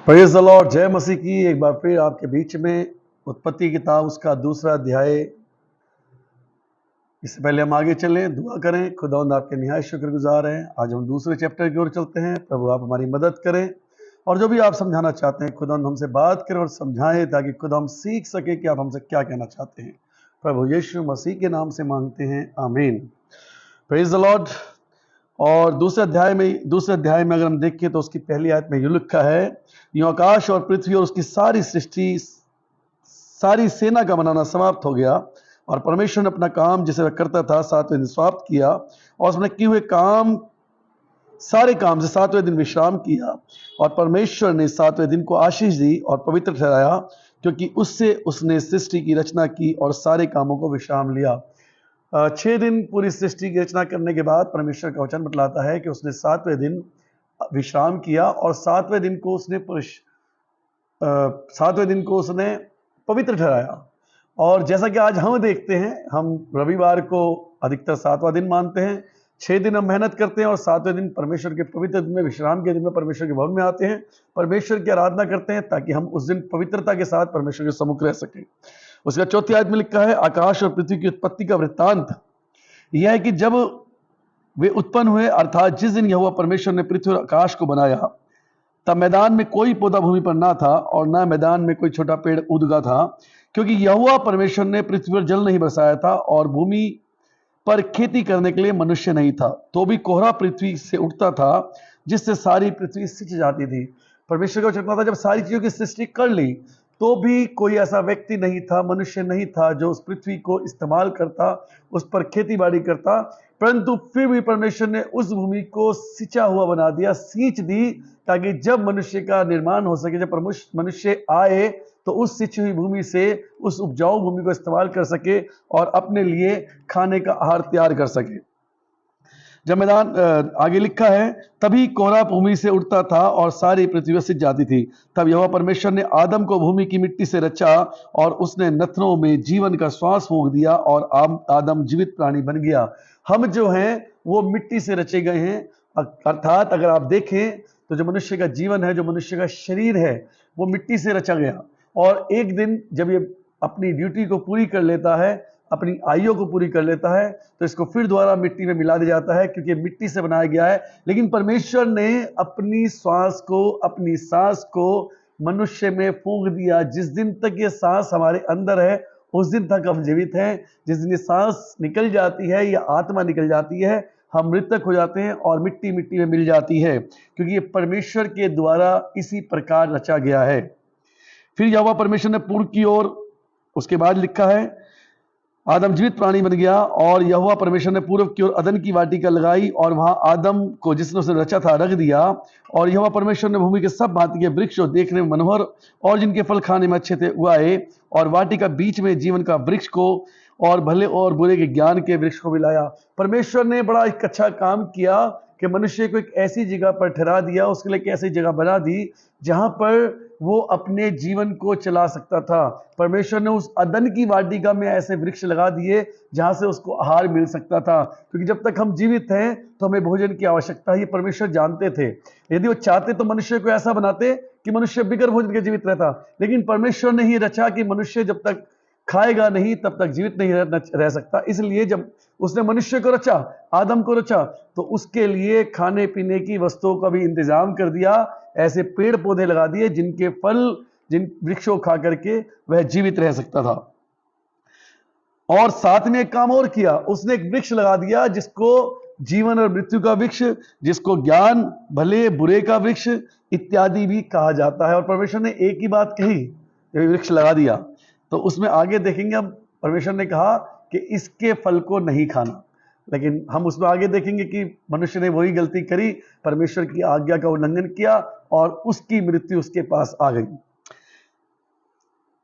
Praise the Lord. जय मसीह की। एक बार फिर आपके बीच में उत्पत्ति किताब उसका दूसरा अध्याय। इससे पहले हम आगे चलें, दुआ करें। खुदावंद आपके निहायत शुक्रगुजार हैं। आज हम दूसरे चैप्टर की ओर चलते हैं। प्रभु आप हमारी मदद करें और जो भी आप समझाना चाहते हैं खुदावंद हमसे बात करें और समझाएं, ताकि खुदा हम सीख सके कि आप हमसे क्या कहना चाहते हैं। प्रभु यीशु मसीह के नाम से मांगते हैं, आमीन। Praise the Lord. और दूसरे अध्याय में अगर हम देखें तो उसकी पहली आयत में यूं लिखा है, यूं आकाश और पृथ्वी और उसकी सारी सृष्टि, सारी सेना का बनाना समाप्त हो गया और परमेश्वर ने अपना काम जिसे वह करता था 7वें दिन समाप्त किया और उसने किए हुए सारे काम से 7वें दिन विश्राम किया। और परमेश्वर ने 7वें दिन को आशीष दी और पवित्र ठहराया, क्योंकि उससे उसने सृष्टि की रचना की और सारे कामों को विश्राम लिया। 6 दिन पूरी सृष्टि की रचना करने के बाद परमेश्वर का वचन बतलाता है कि उसने 7वें दिन विश्राम किया और 7वें दिन को उसने पवित्र ठहराया। और जैसा कि आज हम देखते हैं, हम रविवार को अधिकतर 7वां दिन मानते हैं। 6 दिन हम मेहनत करते हैं और 7वें दिन परमेश्वर के पवित्र दिन में, विश्राम के दिन में परमेश्वर के भवन में आते हैं, परमेश्वर की आराधना करते हैं, ताकि हम उस दिन पवित्रता के साथ परमेश्वर के सम्मुख रह सकें। उसका 4th आयत में लिखा है, आकाश और पृथ्वी की उत्पत्ति का वृत्तांत यह है कि जब वे उत्पन्न हुए, अर्थात जिस दिन यहोवा परमेश्वर ने पृथ्वी और आकाश को बनाया, तब मैदान में कोई पौधा भूमि पर ना था और ना मैदान में कोई छोटा पेड़ उदगा था, क्योंकि यहोवा परमेश्वर ने पृथ्वी पर जल नहीं बरसाया था और भूमि पर खेती करने के लिए मनुष्य नहीं था। तो भी कोहरा पृथ्वी से उठता था, जिससे सारी पृथ्वी सिंच जाती थी। परमेश्वर का वचन था, जब सारी चीजों की सृष्टि कर ली तो भी कोई ऐसा व्यक्ति नहीं था, मनुष्य नहीं था जो उस पृथ्वी को इस्तेमाल करता, उस पर खेती बाड़ी करता। परंतु फिर भी परमेश्वर ने उस भूमि को सिंचा हुआ बना दिया, सींच दी, ताकि जब मनुष्य का निर्माण हो सके, जब मनुष्य आए तो उस सिंची हुई भूमि से, उस उपजाऊ भूमि को इस्तेमाल कर सके और अपने लिए खाने का आहार तैयार कर सके। जब मैदान आगे लिखा है, तभी कोहरा भूमि से उठता था और सारी पृथ्वी सिंच जाती थी। तब यहोवा परमेश्वर ने आदम को भूमि की मिट्टी से रचा और उसने नथनों में जीवन का श्वास फूंक दिया और आदम जीवित प्राणी बन गया। हम जो हैं वो मिट्टी से रचे गए हैं। अर्थात अगर आप देखें तो जो मनुष्य का जीवन है, जो मनुष्य का शरीर है, वो मिट्टी से रचा गया। और एक दिन जब ये अपनी ड्यूटी को पूरी कर लेता है, अपनी आयु को पूरी कर लेता है, तो इसको फिर दोबारा मिट्टी में मिला दिया जाता है, क्योंकि मिट्टी से बनाया गया है। लेकिन परमेश्वर ने अपनी अपनी सांस को मनुष्य में फूंक दिया। जिस दिन तक ये सांस हमारे अंदर है, उस दिन तक हम जीवित हैं। जिस दिन ये सांस निकल जाती है या आत्मा निकल जाती है, हम मृतक हो जाते हैं और मिट्टी मिट्टी में मिल जाती है, क्योंकि ये परमेश्वर के द्वारा इसी प्रकार रचा गया है। फिर यहोवा परमेश्वर ने पूर्व की ओर, उसके बाद लिखा है, आदम जीवित प्राणी बन गया और यहोवा परमेश्वर ने पूर्व की ओर अदन की वाटिका लगाई और वहां आदम को, जिसने उसने रचा था, रख दिया। और यहोवा परमेश्वर ने भूमि के सब भांति के वृक्ष जो देखने में मनोहर और जिनके फल खाने में अच्छे थे उगाए, और वाटिका बीच में जीवन का वृक्ष को और भले और बुरे के ज्ञान के वृक्ष को मिलाया। परमेश्वर ने बड़ा एक अच्छा काम किया कि मनुष्य को एक ऐसी जगह पर ठहरा दिया, उसके लिए एक ऐसी जगह बना दी जहां पर वो अपने जीवन को चला सकता था। परमेश्वर ने उस अदन की वाटिका में ऐसे वृक्ष लगा दिए जहां से उसको आहार मिल सकता था, क्योंकि जब तक हम जीवित हैं तो हमें भोजन की आवश्यकता है। ये परमेश्वर जानते थे। यदि वो चाहते तो मनुष्य को ऐसा बनाते कि मनुष्य बिगर भोजन के जीवित रहता, लेकिन परमेश्वर ने ही रचा कि मनुष्य जब तक खाएगा नहीं तब तक जीवित नहीं रह सकता। इसलिए जब उसने मनुष्य को रचा, आदम को रचा, तो उसके लिए खाने पीने की वस्तुओं का भी इंतजाम कर दिया। ऐसे पेड़ पौधे लगा दिए जिनके फल, जिन वृक्षों खा करके वह जीवित रह सकता था। और साथ में एक काम और किया, उसने एक वृक्ष लगा दिया जिसको जीवन और मृत्यु का वृक्ष, जिसको ज्ञान भले बुरे का वृक्ष इत्यादि भी कहा जाता है। और परमेश्वर ने एक ही बात कही, जब वृक्ष लगा दिया, तो उसमें आगे देखेंगे हम, परमेश्वर ने कहा कि इसके फल को नहीं खाना। लेकिन हम उसमें आगे देखेंगे कि मनुष्य ने वही गलती करी, परमेश्वर की आज्ञा का उल्लंघन किया और उसकी मृत्यु उसके पास आ गई।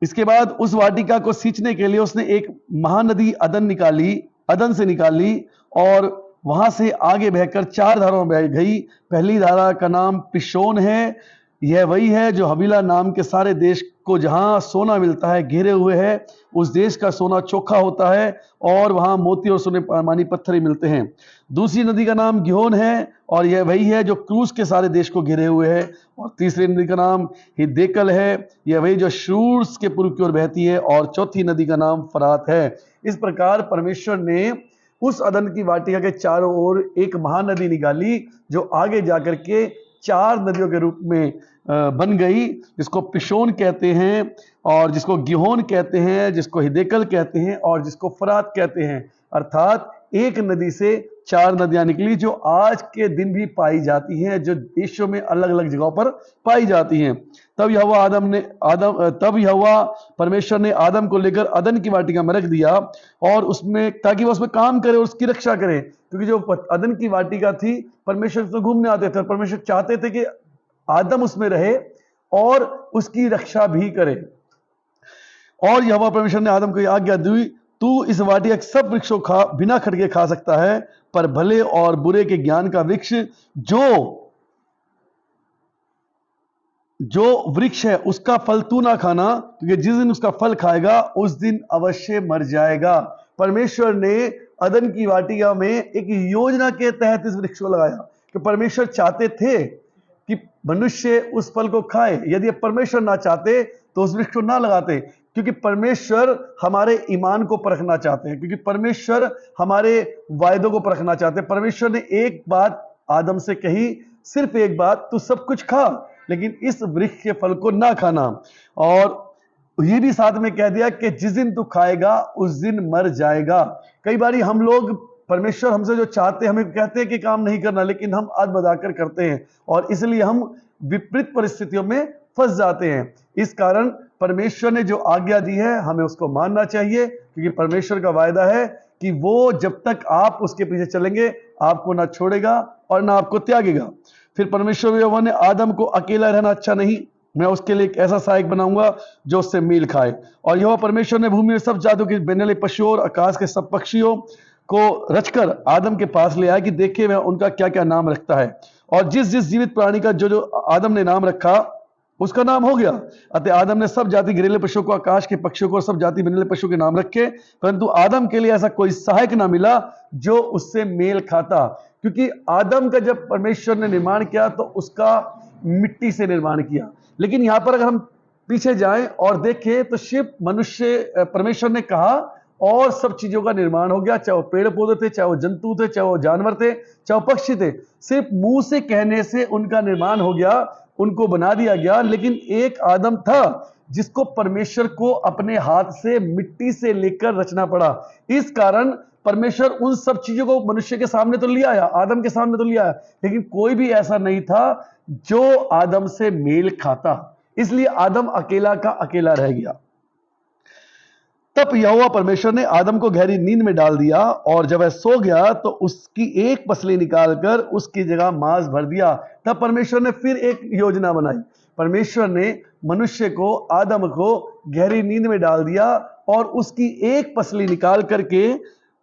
इसके बाद उस वाटिका को सींचने के लिए उसने एक महानदी अदन से निकाली और वहां से आगे बहकर 4 धाराओं में बह गई। पहली धारा का नाम पिशोन है, यह वही है जो हवीला नाम के सारे देश को जहां सोना मिलता है घेरे हुए है। उस देश का सोना चोखा होता है और वहां मोती और सोने पानी पत्थर ही मिलते हैं। दूसरी नदी का नाम गिहोन है और यह वही है जो क्रूस के सारे देश को घेरे हुए है। और तीसरी नदी का नाम हिद्देकल है, यह वही जो शूर्स के पूर्व की ओर बहती है। और चौथी नदी का नाम फरात है। इस प्रकार परमेश्वर ने उस अदन की वाटिका के चारों ओर एक महानदी निकाली जो आगे जाकर के 4 नदियों के रूप में बन गई, जिसको पिशोन कहते हैं और जिसको गिहोन कहते हैं, जिसको हिदेकल कहते हैं और जिसको फरात कहते हैं। अर्थात एक नदी से 4 नदियां निकली जो आज के दिन भी पाई जाती हैं, जो देशों में अलग अलग जगहों पर पाई जाती हैं। तब यहोवा परमेश्वर ने आदम को लेकर अदन की वाटिका में रख दिया और उसमें, ताकि वह उसमें काम करे और उसकी रक्षा करे। क्योंकि जो अदन की वाटिका थी, परमेश्वर तो घूमने आते थे और परमेश्वर चाहते थे कि आदम उसमें रहे और उसकी रक्षा भी करे। और यहोवा परमेश्वर ने आदम को यह आज्ञा दी, तू इस वाटिका के सब वृक्षों खा, बिना खटके खा सकता है, पर भले और बुरे के ज्ञान का वृक्ष जो वृक्ष है उसका फल तू ना खाना, क्योंकि जिस दिन उसका फल खाएगा उस दिन अवश्य मर जाएगा। परमेश्वर ने अदन की वाटिका में एक योजना के तहत इस वृक्ष को लगाया कि परमेश्वर चाहते थे कि मनुष्य उस फल को खाए। यदि परमेश्वर ना चाहते तो उस वृक्ष को ना लगाते, क्योंकि परमेश्वर हमारे ईमान को परखना चाहते हैं, क्योंकि परमेश्वर हमारे वायदों को परखना चाहते हैं। परमेश्वर ने एक बात आदम से कही, सिर्फ एक बात, तू सब कुछ खा लेकिन इस वृक्ष के फल को ना खाना। और ये भी साथ में कह दिया कि जिस दिन तू खाएगा उस दिन मर जाएगा। कई बारी हम लोग, परमेश्वर हमसे जो चाहते हैं, हमें कहते हैं कि काम नहीं करना, लेकिन हम आद बदाकर करते हैं और इसलिए हम विपरीत परिस्थितियों में फंस जाते हैं। इस कारण परमेश्वर ने जो आज्ञा दी है हमें उसको मानना चाहिए, क्योंकि परमेश्वर का वायदा है कि वो जब तक आप उसके पीछे चलेंगे आपको ना छोड़ेगा और ना आपको त्यागेगा। फिर परमेश्वर यहोवा ने आदम को अकेला रहना अच्छा नहीं, मैं उसके लिए एक ऐसा सहायक बनाऊंगा जो उससे मेल खाए। और यहोवा परमेश्वर ने भूमि में सब जातियों के बेनले पशुओं और आकाश के सब पक्षियों को रचकर आदम के पास ले आया कि देखे वह उनका क्या क्या नाम रखता है। और जिस जिस जीवित प्राणी का जो जो आदम ने नाम रखा उसका नाम हो गया। अतः आदम ने सब जाति घरेलू पशुओं को, आकाश के पक्षियों को, सब जाति बेनले पशुओं के नाम रखे, परंतु आदम के लिए ऐसा कोई सहायक ना मिला जो उससे मेल खाता। क्योंकि आदम का जब परमेश्वर ने निर्माण किया तो उसका मिट्टी से निर्माण किया, लेकिन यहां पर अगर हम पीछे जाएं और देखें तो सिर्फ मनुष्य, परमेश्वर ने कहा और सब चीजों का निर्माण हो गया, चाहे वो पेड़ पौधे थे, चाहे वो जंतु थे, चाहे वो जानवर थे, चाहे वो पक्षी थे। सिर्फ मुंह से कहने से उनका निर्माण हो गया, उनको बना दिया गया। लेकिन एक आदम था जिसको परमेश्वर को अपने हाथ से मिट्टी से लेकर रचना पड़ा। इस कारण परमेश्वर उन सब चीजों को मनुष्य के सामने तो लिया आया, आदम के सामने तो लिया आया, लेकिन कोई भी ऐसा नहीं था जो आदम से मेल खाता। इसलिए आदम अकेला का अकेला रह गया। तब यहोवा परमेश्वर ने आदम को गहरी नींद में डाल दिया और जब वह सो गया तो उसकी एक पसली निकालकर उसकी जगह मांस भर दिया। तब परमेश्वर ने फिर एक योजना बनाई। परमेश्वर ने मनुष्य को, आदम को गहरी नींद में डाल दिया और उसकी एक पसली निकाल करके,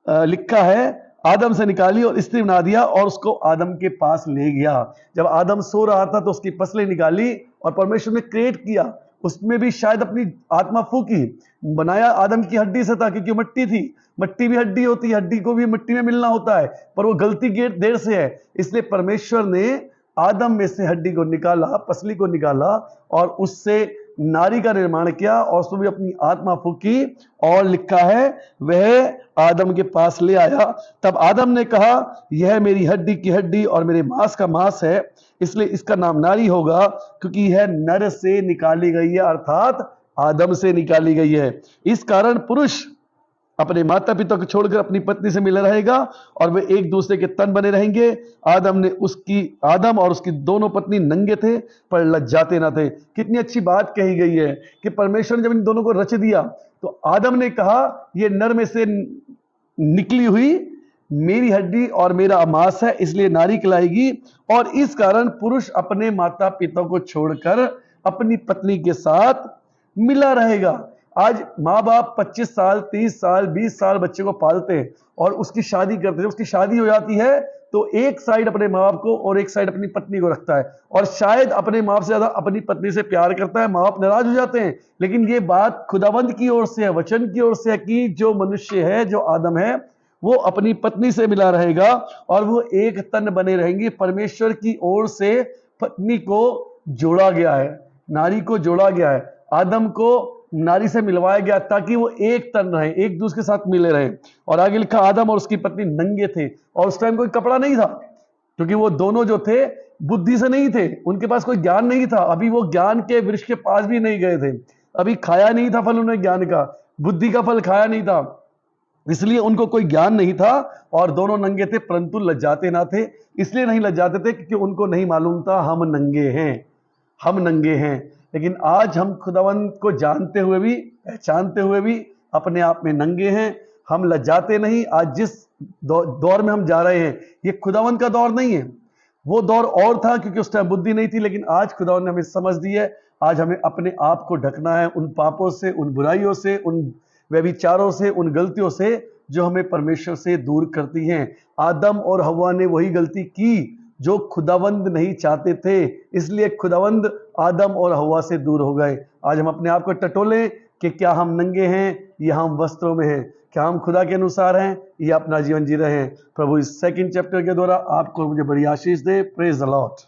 लिखा है, आदम से निकाली और स्त्री बना दिया और उसको आदम के पास ले गया। जब आदम सो रहा था तो उसकी पसली निकाली और परमेश्वर ने क्रिएट किया, उसमें भी शायद अपनी आत्मा फूकी। बनाया आदम की हड्डी से था, क्योंकि मिट्टी थी, मिट्टी भी हड्डी होती है, हड्डी को भी मिट्टी में मिलना होता है, पर वो गलती देर से है। इसलिए परमेश्वर ने आदम में से हड्डी को निकाला, पसली को निकाला और उससे नारी का निर्माण किया और उसमें भी अपनी आत्मा फूकी और लिखा है वह आदम के पास ले आया। तब आदम ने कहा, यह मेरी हड्डी की हड्डी और मेरे मांस का मांस है, इसलिए इसका नाम नारी होगा, क्योंकि यह नर से निकाली गई है, अर्थात आदम से निकाली गई है। इस कारण पुरुष अपने माता पिता को छोड़कर अपनी पत्नी से मिला रहेगा और वे एक दूसरे के तन बने रहेंगे। आदम और उसकी दोनों पत्नी नंगे थे पर लज्जाते न थे। कितनी अच्छी बात कही गई है कि परमेश्वर ने जब इन दोनों को रच दिया तो आदम ने कहा, ये नर में से निकली हुई मेरी हड्डी और मेरा मांस है, इसलिए नारी कहलाएगी। और इस कारण पुरुष अपने माता पिता को छोड़कर अपनी पत्नी के साथ मिला रहेगा। आज माँ बाप 25 साल 30 साल 20 साल बच्चे को पालते हैं और उसकी शादी करते हैं। उसकी शादी हो जाती है तो एक साइड अपने माँ बाप को और एक साइड अपनी पत्नी को रखता है, और शायद अपने माँ बाप से ज्यादा अपनी पत्नी से प्यार करता है। माँ बाप नाराज हो जाते हैं, लेकिन ये बात खुदावंद की ओर से है, वचन की ओर से है कि जो मनुष्य है, जो आदम है, वो अपनी पत्नी से मिला रहेगा और वो एक तन बने रहेंगे। परमेश्वर की ओर से पत्नी को जोड़ा गया है, नारी को जोड़ा गया है, आदम को नारी से मिलवाया गया ताकि वो एक तन रहे, एक दूसरे के साथ मिले रहे। और आगे लिखा आदम और उसकी पत्नी नंगे थे, और उस टाइम कोई कपड़ा नहीं था, क्योंकि वो दोनों जो थे बुद्धि से नहीं थे, उनके पास कोई ज्ञान नहीं था, अभी वो ज्ञान के वृक्ष के पास भी नहीं गए थे, अभी खाया नहीं था फल उन्हें ज्ञान का, बुद्धि का फल खाया नहीं था, इसलिए उनको कोई ज्ञान नहीं था। और दोनों नंगे थे, परंतु लज्जाते ना थे। इसलिए नहीं लज्जाते थे क्योंकि उनको नहीं मालूम था हम नंगे हैं, हम नंगे हैं। लेकिन आज हम खुदावंद को जानते हुए भी, पहचानते हुए भी अपने आप में नंगे हैं। हम लज्जाते नहीं। आज जिस दौर में हम जा रहे हैं, ये खुदावंद का दौर नहीं है। वो दौर और था क्योंकि उस टाइम बुद्धि नहीं थी, लेकिन आज खुदावंद ने हमें समझ दी है। आज हमें अपने आप को ढकना है उन पापों से, उन बुराइयों से, उन व्यभिचारों से, उन गलतियों से जो हमें परमेश्वर से दूर करती हैं। आदम और हव्वा ने वही गलती की जो खुदावंद नहीं चाहते थे, इसलिए खुदावंद आदम और हव्वा से दूर हो गए। आज हम अपने आप को टटोलें कि क्या हम नंगे हैं या हम वस्त्रों में हैं, क्या हम खुदा के अनुसार हैं या अपना जीवन जी रहे हैं। प्रभु इस सेकंड चैप्टर के द्वारा आपको मुझे बड़ी आशीष दे। Praise the Lord.